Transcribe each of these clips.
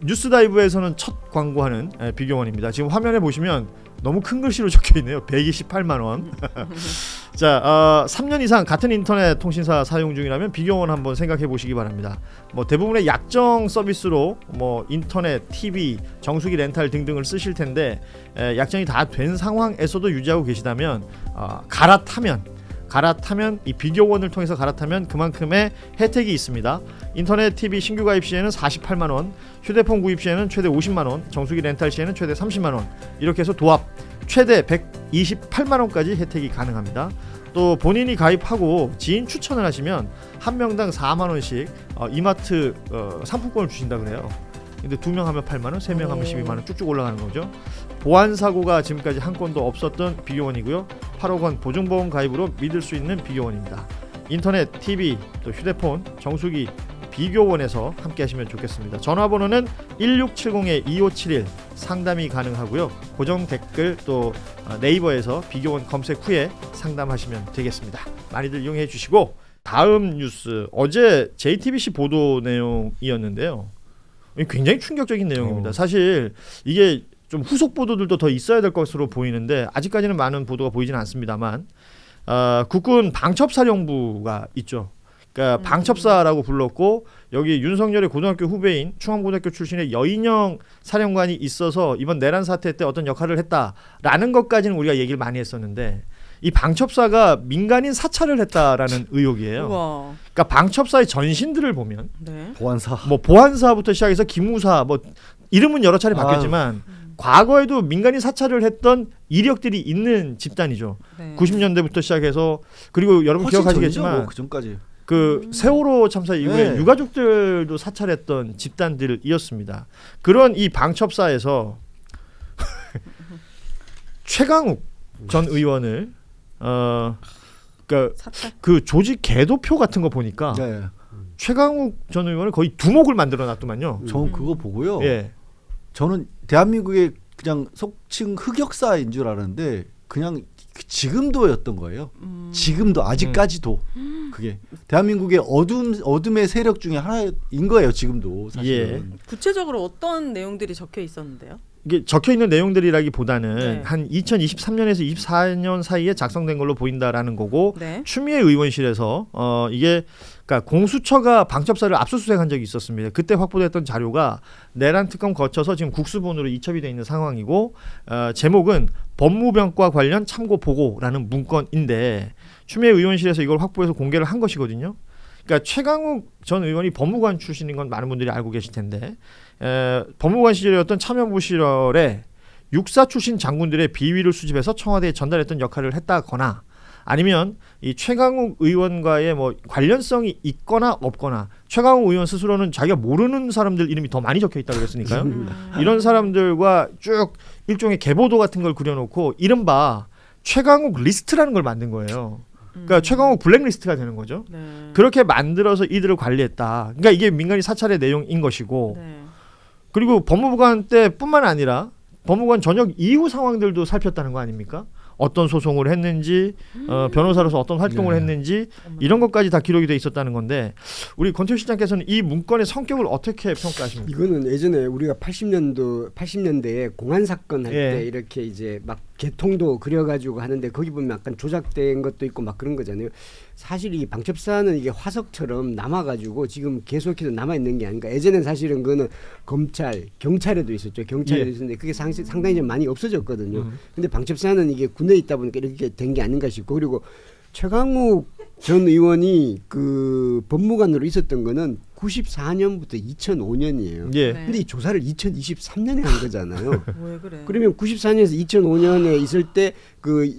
뉴스다이브에서는 첫 광고하는 비교원입니다. 지금 화면에 보시면 너무 큰 글씨로 적혀 있네요. 128만 원. 자, 3년 이상 같은 인터넷 통신사 사용 중이라면 비교원 한번 생각해 보시기 바랍니다. 뭐 대부분의 약정 서비스로 뭐 인터넷, TV, 정수기 렌탈 등등을 쓰실 텐데 약정이 다 된 상황에서도 유지하고 계시다면 갈아타면 이 비교원을 통해서 갈아타면 그만큼의 혜택이 있습니다. 인터넷 TV 신규 가입 시에는 48만 원, 휴대폰 구입 시에는 최대 50만 원, 정수기 렌탈 시에는 최대 30만 원, 이렇게 해서 도합 최대 128만 원까지 혜택이 가능합니다. 또 본인이 가입하고 지인 추천을 하시면 한 명당 4만 원씩 이마트 상품권을 주신다 그래요. 근데 2명 하면 8만 원, 3명 하면 12만 원 쭉쭉 올라가는 거죠. 보안 사고가 지금까지 한 건도 없었던 비교원이고요. 8억 원 보증보험 가입으로 믿을 수 있는 비교원입니다. 인터넷, TV, 또 휴대폰, 정수기 비교원에서 함께 하시면 좋겠습니다. 전화번호는 1670-2571 상담이 가능하고요. 고정 댓글 또 네이버에서 비교원 검색 후에 상담하시면 되겠습니다. 많이들 이용해 주시고, 다음 뉴스, 어제 JTBC 보도 내용이었는데요. 굉장히 충격적인 내용입니다. 사실 이게 좀 후속 보도들도 더 있어야 될 것으로 보이는데 아직까지는 많은 보도가 보이지는 않습니다만, 국군 방첩사령부가 있죠. 그러니까 방첩사라고 불렀고, 여기 윤석열의 고등학교 후배인 충암고등학교 출신의 여인영 사령관이 있어서 이번 내란 사태 때 어떤 역할을 했다라는 것까지는 우리가 얘기를 많이 했었는데, 이 방첩사가 민간인 사찰을 했다라는 의혹이에요. 우와. 그러니까 방첩사의 전신들을 보면 네. 보안사부터 시작해서 기무사, 뭐 이름은 여러 차례 바뀌었지만 과거에도 민간인 사찰을 했던 이력들이 있는 집단이죠. 네. 90년대부터 시작해서, 그리고 여러분 기억하시겠지만 그 전까지 세월호 참사 이후에 네. 유가족들도 사찰했던 집단들이었습니다. 그런 이 방첩사에서 최강욱 전 의원을 그러니까 그 조직 개도표 같은 거 보니까 네. 최강욱 전 의원을 거의 두목을 만들어 놨더만요. 저는 그거 보고요. 예. 저는 대한민국의 그냥 속칭 흑역사인 줄 알았는데 그냥 지금도였던 거예요. 지금도 아직까지도 그게 대한민국의 어둠의 세력 중에 하나인 거예요. 지금도 사실은. 예. 구체적으로 어떤 내용들이 적혀 있었는데요? 이게 적혀 있는 내용들이라기보다는 네. 한 2023년에서 24년 사이에 작성된 걸로 보인다라는 거고, 네. 추미애 의원실에서 이게 그러니까 공수처가 방첩사를 압수수색한 적이 있었습니다. 그때 확보됐던 자료가 내란 특검 거쳐서 지금 국수본으로 이첩이 돼 있는 상황이고, 제목은 법무병과 관련 참고 보고라는 문건인데 추미애 의원실에서 이걸 확보해서 공개를 한 것이거든요. 그러니까 최강욱 전 의원이 법무관 출신인 건 많은 분들이 알고 계실 텐데, 법무관 시절이었던 참여부 시절에 육사 출신 장군들의 비위를 수집해서 청와대에 전달했던 역할을 했다거나, 아니면 이 최강욱 의원과의 뭐 관련성이 있거나 없거나, 최강욱 의원 스스로는 자기가 모르는 사람들 이름이 더 많이 적혀 있다고 그랬으니까요. 이런 사람들과 쭉 일종의 계보도 같은 걸 그려놓고 이른바 최강욱 리스트라는 걸 만든 거예요. 그러니까 최강욱 블랙리스트가 되는 거죠. 네. 그렇게 만들어서 이들을 관리했다. 그러니까 이게 민간인 사찰의 내용인 것이고, 네. 그리고 법무관 때뿐만 아니라 법무관 전역 이후 상황들도 살폈다는 거 아닙니까? 어떤 소송을 했는지, 변호사로서 어떤 활동을 했는지, 이런 것까지 다 기록이 돼 있었다는 건데, 우리 권태우 실장께서는 이 문건의 성격을 어떻게 평가하십니까? 이거는 예전에 우리가 80년대에 공안 사건 할 때 이렇게 이제 막 개통도 그려가지고 하는데 거기 보면 약간 조작된 것도 있고 막 그런 거잖아요. 사실 이 방첩사는 이게 화석처럼 남아가지고 지금 계속해서 남아 있는 게 아닌가. 예전엔 사실은 그거는 검찰, 경찰에도 있었죠. 경찰에도 있었는데 그게 상당히 좀 많이 없어졌거든요. 근데 방첩사는 이게 군에 있다 보니까 이렇게 된 게 아닌가 싶고, 그리고 최강욱 전 의원이 그 법무관으로 있었던 거는 94년부터 2005년이에요. 예. 네. 근데 이 조사를 2023년에 한 거잖아요. 왜 그래? 그러면 94년에서 2005년에 있을 때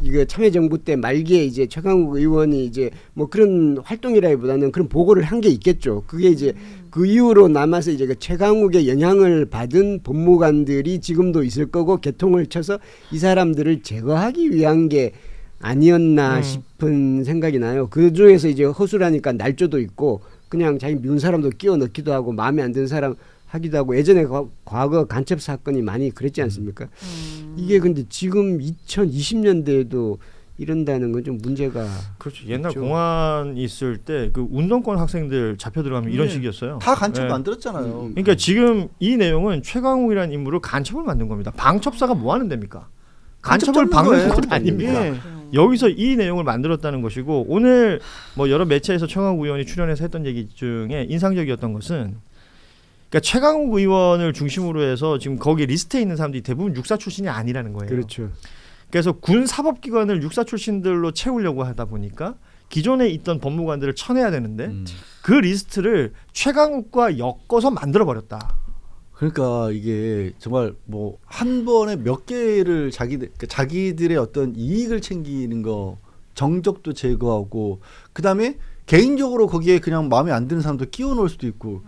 이거 참여정부 때 말기에 이제 최강욱 의원이 이제 뭐 그런 활동이라기보다는 그런 보고를 한 게 있겠죠. 그게 이제 그 이후로 남아서 이제 그 최강욱의 영향을 받은 법무관들이 지금도 있을 거고, 개통을 쳐서 이 사람들을 제거하기 위한 게 아니었나 싶은 생각이 나요. 그 중에서 이제 허술하니까 날조도 있고 그냥 자기 미운 사람도 끼워 넣기도 하고 마음에 안 드는 사람 하기도 하고, 예전에 과거 간첩 사건이 많이 그랬지 않습니까? 이게 근데 지금 2020년대에도 이런다는 건 좀 문제가 그렇죠. 옛날 있죠. 공안 있을 때 그 운동권 학생들 잡혀 들어가면 이런 네. 식이었어요. 다 간첩 네. 만들었잖아요. 그러니까 지금 이 내용은 최강욱이라는 인물을 간첩을 만든 겁니다. 방첩사가 뭐 하는 데입니까? 간첩을 잡는 박는 거예요. 곳 아닙니까? 예. 여기서 이 내용을 만들었다는 것이고 오늘 뭐 여러 매체에서 최강욱 의원이 출연해서 했던 얘기 중에 인상적이었던 것은 그러니까 최강욱 의원을 중심으로 해서 지금 거기 리스트에 있는 사람들이 대부분 육사 출신이 아니라는 거예요. 그렇죠. 그래서 군 사법기관을 육사 출신들로 채우려고 하다 보니까 기존에 있던 법무관들을 쳐내야 되는데 그 리스트를 최강욱과 엮어서 만들어 버렸다. 그러니까 이게 정말 뭐 한 번에 몇 개를 자기들의 어떤 이익을 챙기는 거 정적도 제거하고 그다음에 개인적으로 거기에 그냥 마음에 안 드는 사람도 끼워 넣을 수도 있고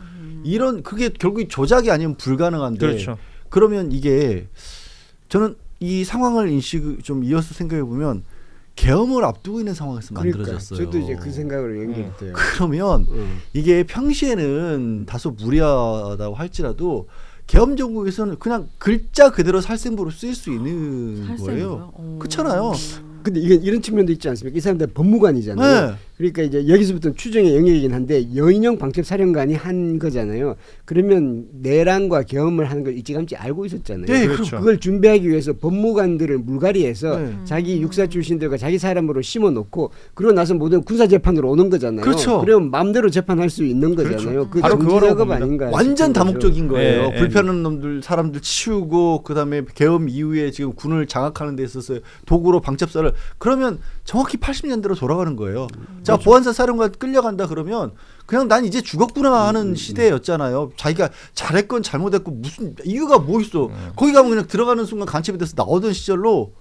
이런 그게 결국 조작이 아니면 불가능한데 그렇죠. 그러면 이게 저는 이 상황을 좀 이어서 생각해 보면 계엄을 앞두고 있는 상황에서 만들어졌어요. 저도 이제 그 생각으로 연결돼요. 그러면 이게 평시에는 다소 무리하다고 할지라도 계엄 정국에서는 그냥 글자 그대로 살생부로 쓰일 수 있는 거예요. 그렇잖아요. 근데 이게 이런 측면도 있지 않습니까? 이 사람들 법무관이잖아요. 네. 그러니까 이제 여기서부터는 추정의 영역이긴 한데 여인영 방첩사령관이 한 거잖아요. 그러면 내란과 계엄을 하는 걸 일찌감치 알고 있었잖아요. 네, 그렇죠. 그걸 준비하기 위해서 법무관들을 물갈이해서 네. 자기 육사 출신들과 자기 사람으로 심어놓고 그러고 나서 모든 군사 재판으로 오는 거잖아요. 그렇죠. 그러면 마음대로 재판할 수 있는 그렇죠. 거잖아요. 그 바로 정치 그거라고 작업 봅니다. 아닌가? 완전 싶은 거죠. 다목적인 거예요. 예, 불편한 놈들 사람들 치우고 그다음에 계엄 이후에 지금 군을 장악하는 데 있어서 도구로 방첩사를 그러면 정확히 80년대로 돌아가는 거예요. 자 보안사 사령관 끌려간다 그러면 그냥 난 이제 죽었구나 하는 시대였잖아요. 자기가 잘했건 잘못했건 무슨 이유가 뭐 있어. 거기 가면 그냥 들어가는 순간 간첩이 돼서 나오던 시절로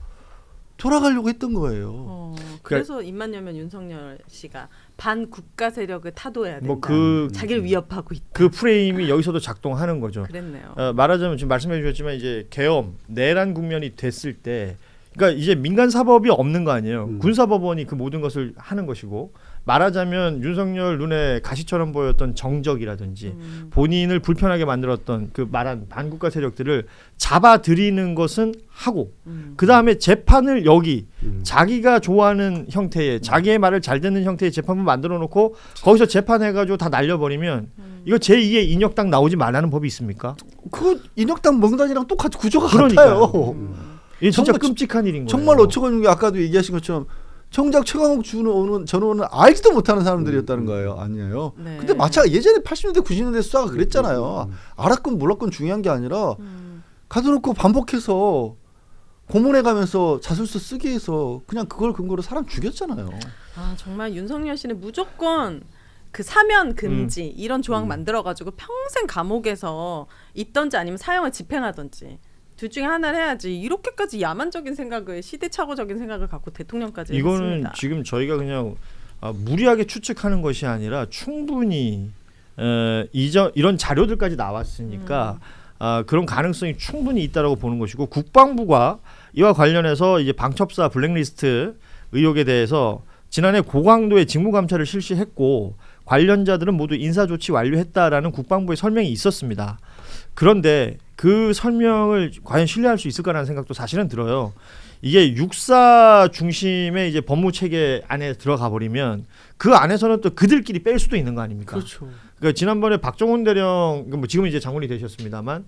돌아가려고 했던 거예요. 그래서 입만 열면 윤석열 씨가 반국가 세력을 타도해야 된다. 뭐 그 자기를 위협하고 있다. 그 프레임이 여기서도 작동하는 거죠. 그랬네요. 말하자면 지금 말씀해 주셨지만 이제 계엄 내란 국면이 됐을 때 그러니까 이제 민간 사법이 없는 거 아니에요. 군사법원이 그 모든 것을 하는 것이고 말하자면 윤석열 눈에 가시처럼 보였던 정적이라든지 본인을 불편하게 만들었던 그 말한 반국가 세력들을 잡아들이는 것은 하고 그 다음에 재판을 여기 자기가 좋아하는 형태의 자기의 말을 잘 듣는 형태의 재판을 만들어 놓고 거기서 재판해가지고 다 날려버리면 이거 제2의 인혁당 나오지 말라는 법이 있습니까? 그 인혁당 명단이랑 똑같이 구조가 그러니까요. 같아요. 이게 진짜 정말 끔찍한 일인 거예요. 정말 어처구니 없게 아까도 얘기하신 것처럼 정작 최강욱 전원은 알지도 못하는 사람들이었다는 거예요. 아니에요. 네. 근데 마찬가지 예전에 80년대 90년대 수사가 그랬잖아요. 알았건 몰랐건 중요한 게 아니라 가둬놓고 반복해서 고문해 가면서 자술서 쓰게 해서 그냥 그걸 근거로 사람 죽였잖아요. 아 정말 윤석열 씨는 무조건 그 사면 금지 이런 조항 만들어가지고 평생 감옥에서 있던지 아니면 사형을 집행하던지 둘 중에 하나를 해야지 이렇게까지 야만적인 생각을 시대착오적인 생각을 갖고 대통령까지 이거는 했습니다. 지금 저희가 그냥 무리하게 추측하는 것이 아니라 충분히 이런 자료들까지 나왔으니까 그런 가능성이 충분히 있다라고 보는 것이고 국방부가 이와 관련해서 이제 방첩사 블랙리스트 의혹에 대해서 지난해 고강도의 직무감찰을 실시했고 관련자들은 모두 인사조치 완료했다라는 국방부의 설명이 있었습니다. 그런데 그 설명을 과연 신뢰할 수 있을까라는 생각도 사실은 들어요. 이게 육사 중심의 이제 법무 체계 안에 들어가 버리면 그 안에서는 또 그들끼리 뺄 수도 있는 거 아닙니까? 그렇죠. 그러니까 지난번에 박정훈 대령 뭐 지금 이제 장군이 되셨습니다만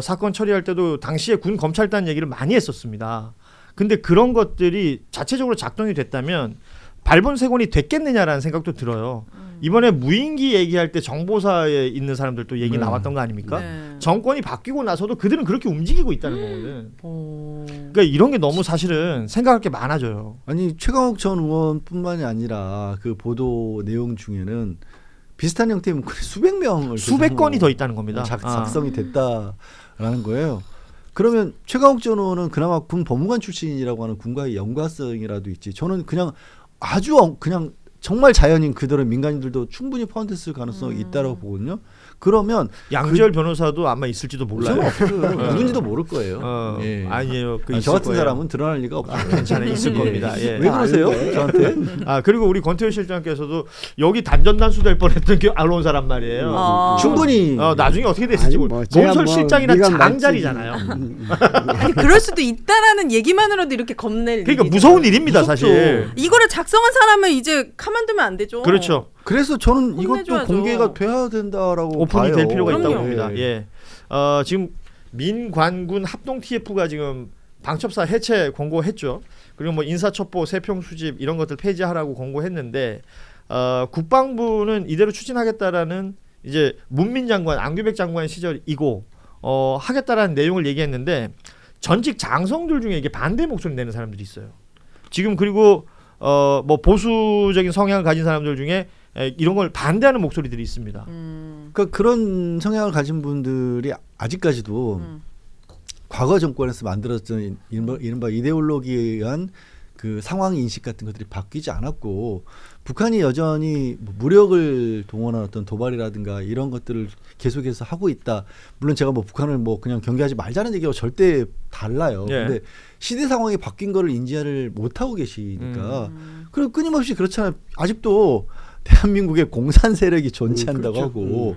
사건 처리할 때도 당시에 군 검찰단 얘기를 많이 했었습니다. 근데 그런 것들이 자체적으로 작동이 됐다면 발본색원이 됐겠느냐라는 생각도 들어요. 이번에 무인기 얘기할 때 정보사에 있는 사람들도 얘기 나왔던 거 아닙니까? 네. 정권이 바뀌고 나서도 그들은 그렇게 움직이고 있다는 거거든. 그러니까 이런 게 너무 사실은 생각할 게 많아져요. 아니 최강욱 전 의원뿐만이 아니라 그 보도 내용 중에는 비슷한 형태의 문건이 수백 명을 수백 건이 더 있다는 겁니다. 작성이 됐다라는 거예요. 그러면 최강욱 전 의원은 그나마 군 법무관 출신이라고 하는 군과의 연관성이라도 있지. 저는 그냥 아주 그냥 정말 자연인 그대로 민간인들도 충분히 포함됐을 가능성이 있다고 보거든요. 그러면 양지열 변호사도 아마 있을지도 몰라요. 누군지도 모를 거예요. 예. 아니에요. 저 같은 거예요. 사람은 드러날 리가 없어요. 괜찮아요. 있을 겁니다. 예. 왜 그러세요? 저한테? 그리고 우리 권태우 실장께서도 여기 단전단수 될 뻔했던 언론사란 말이에요. 충분히 나중에 어떻게 됐을지 모르. 논설 실장이나 장자리잖아요. 아니, 그럴 수도 있다라는 얘기만으로도 이렇게 겁낼. 그러니까 일이잖아요. 무서운 일입니다, 무섭죠. 사실. 이거를 작성한 사람은 이제 가만두면 안 되죠. 그렇죠. 그래서 저는 이것도 혼내줘야죠. 공개가 돼야 된다라고 오픈이 봐요. 될 필요가 그럼요. 있다고 봅니다. 예. 지금 민관군 합동 TF가 지금 방첩사 해체 권고했죠. 그리고 뭐 인사첩보, 세평 수집 이런 것들 폐지하라고 권고했는데 국방부는 이대로 추진하겠다라는 이제 문민 장관, 안규백 장관 시절이고 하겠다라는 내용을 얘기했는데 전직 장성들 중에 이게 반대 목소리 내는 사람들이 있어요. 지금 그리고 뭐 보수적인 성향을 가진 사람들 중에 이런 걸 반대하는 목소리들이 있습니다. 그러니까 그런 성향을 가진 분들이 아직까지도 과거 정권에서 만들어졌던 이른바 이데올로기에 의한 그 상황 인식 같은 것들이 바뀌지 않았고 북한이 여전히 무력을 동원한 어떤 도발이라든가 이런 것들을 계속해서 하고 있다. 물론 제가 뭐 북한을 뭐 그냥 경계하지 말자는 얘기하고 절대 달라요. 예. 근데 시대 상황이 바뀐 거를 인지를 못하고 계시니까 그리고 끊임없이 그렇잖아요. 아직도 대한민국에 공산 세력이 존재한다고 그렇죠. 하고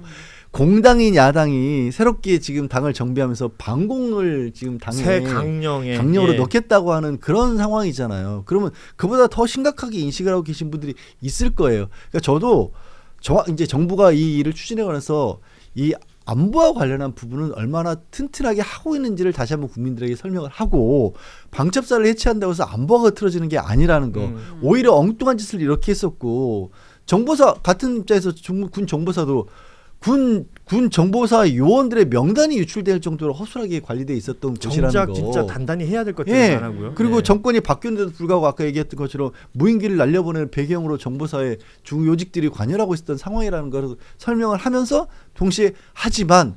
공당인 야당이 새롭게 지금 당을 정비하면서 반공을 지금 새 당에 강령으로 넣겠다고 하는 그런 상황이잖아요. 그러면 그보다 더 심각하게 인식을 하고 계신 분들이 있을 거예요. 그러니까 저도 이제 정부가 이 일을 추진해가면서 이 안보와 관련한 부분은 얼마나 튼튼하게 하고 있는지를 다시 한번 국민들에게 설명을 하고 방첩사를 해체한다고 해서 안보가 흐트러지는 게 아니라는 거. 오히려 엉뚱한 짓을 이렇게 했었고 정보사 같은 입장에서 군 정보사도 군 정보사 요원들의 명단이 유출될 정도로 허술하게 관리돼 있었던 곳이라는 정작 거. 진짜 단단히 해야 될 것들이 예. 많았고요. 그리고 네. 정권이 바뀌었는데도 불구하고 아까 얘기했던 것처럼 무인기를 날려보내는 배경으로 정보사의 중요직들이 관여하고 있었던 상황이라는 걸 설명을 하면서 동시에 하지만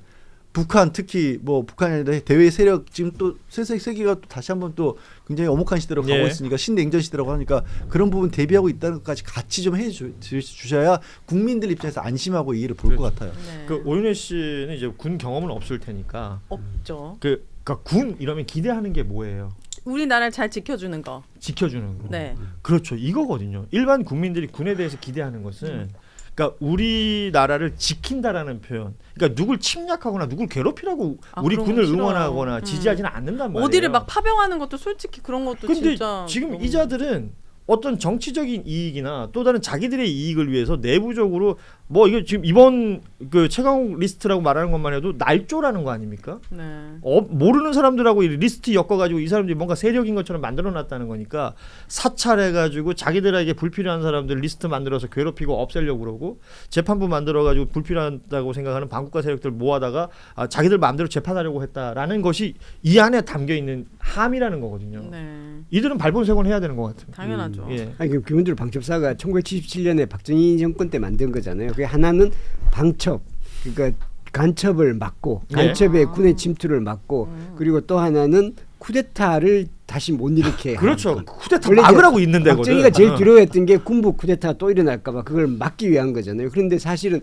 북한 특히 뭐 북한의 대외 세력 지금 또 세계가 또 다시 한번 또 굉장히 엄혹한 시대로 가고 예. 있으니까 신냉전 시대라고 하니까 그런 부분 대비하고 있다는 것까지 같이 좀 해주셔야 국민들 입장에서 안심하고 이 일을 볼 것 그렇죠. 같아요. 네. 그 오윤혜 씨는 이제 군 경험은 없을 테니까 없죠. 그러니까 군 이러면 기대하는 게 뭐예요? 우리나라를 잘 지켜주는 거. 지켜주는 거. 네. 그렇죠. 이거거든요. 일반 국민들이 군에 대해서 기대하는 것은 그러니까 우리나라를 지킨다라는 표현. 그러니까 누굴 침략하거나 누굴 괴롭히라고 우리 그런 거 군을 싫어요. 응원하거나 지지하지는 않는단 말이에요. 어디를 막 파병하는 것도 솔직히 그런 것도 근데 진짜. 지금 너무- 이자들은 어떤 정치적인 이익이나 또 다른 자기들의 이익을 위해서 내부적으로 뭐 이거 지금 이번 그 최강욱 리스트라고 말하는 것만 해도 날조라는 거 아닙니까? 네. 모르는 사람들하고 이 리스트 엮어가지고 이 사람들이 뭔가 세력인 것처럼 만들어놨다는 거니까 사찰해가지고 자기들에게 불필요한 사람들 리스트 만들어서 괴롭히고 없애려고 그러고 재판부 만들어가지고 불필요하다고 생각하는 반국가 세력들 모아다가 자기들 마음대로 재판하려고 했다라는 것이 이 안에 담겨 있는 함이라는 거거든요. 네. 이들은 발본색원 해야 되는 것 같아요. 당연하죠. 예. 아니 그 기본적으로 방첩사가 1977년에 박정희 정권 때 만든 거잖아요. 그게 하나는 방첩, 그러니까 간첩을 막고 예. 간첩의 군의 침투를 막고 그리고 또 하나는 쿠데타를 다시 못 일으키게 그렇죠. 하는 것. 쿠데타 원래 막으라고 있는 데거든. 박정희가 제일 두려워했던 게 군부 쿠데타 또 일어날까봐 그걸 막기 위한 거잖아요. 그런데 사실은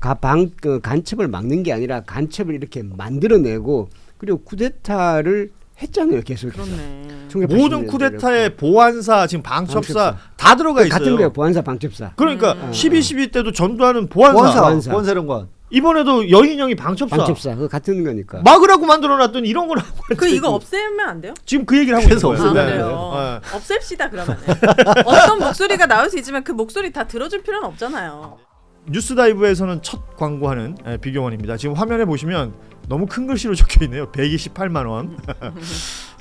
간첩을 막는 게 아니라 간첩을 이렇게 만들어내고 그리고 쿠데타를 했잖아요. 계속해서. 그렇네. 모든 쿠데타의 보안사 지금 방첩사 다 들어가 있어요. 같은 거예요. 보안사, 방첩사. 그러니까 12.12 때도 전두하는 보안사. 보안사. 보안사령관. 이번에도 여인형이 방첩사. 방첩사. 그거 같은 거니까. 막으라고 만들어놨더니 이런 걸 하고 그 이거 없애면 안 돼요? 지금 그 얘기를 하고 있는 그래서 거예요. 아, 없애면 네. 그래요. 네. 없앱시다 그러면. 어떤 목소리가 나올 수 있지만 그 목소리 다 들어줄 필요는 없잖아요. 뉴스다이브에서는 첫 광고하는 비경원입니다. 지금 화면에 보시면 너무 큰 글씨로 적혀 있네요. 128만 원.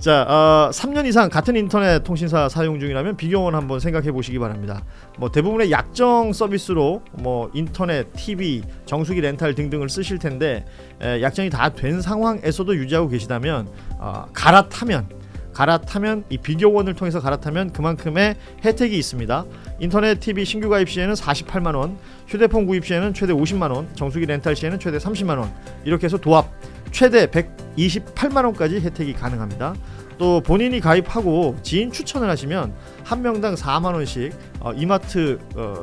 자, 3년 이상 같은 인터넷 통신사 사용 중이라면 비경원 한번 생각해 보시기 바랍니다. 뭐 대부분의 약정 서비스로 뭐 인터넷, TV, 정수기 렌탈 등등을 쓰실 텐데 약정이 다 된 상황에서도 유지하고 계시다면 갈아타면 이 비교원을 통해서 갈아타면 그만큼의 혜택이 있습니다. 인터넷 TV 신규 가입 시에는 48만 원, 휴대폰 구입 시에는 최대 50만 원, 정수기 렌탈 시에는 최대 30만 원. 이렇게 해서 도합 최대 128만 원까지 혜택이 가능합니다. 또 본인이 가입하고 지인 추천을 하시면 한 명당 4만 원씩 이마트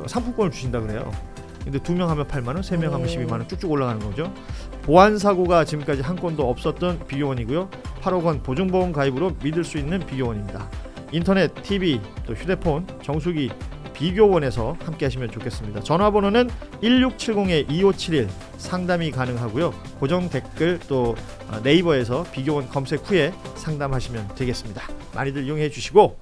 상품권을 주신다 그래요. 근데 2명 하면 8만 원, 3명 하면 12만 원 쭉쭉 올라가는 거죠. 보안 사고가 지금까지 한 건도 없었던 비교원이고요. 8억 원 보증보험 가입으로 믿을 수 있는 비교원입니다. 인터넷, TV, 또 휴대폰, 정수기 비교원에서 함께 하시면 좋겠습니다. 전화번호는 1670-2571 상담이 가능하고요. 고정 댓글 또 네이버에서 비교원 검색 후에 상담하시면 되겠습니다. 많이들 이용해 주시고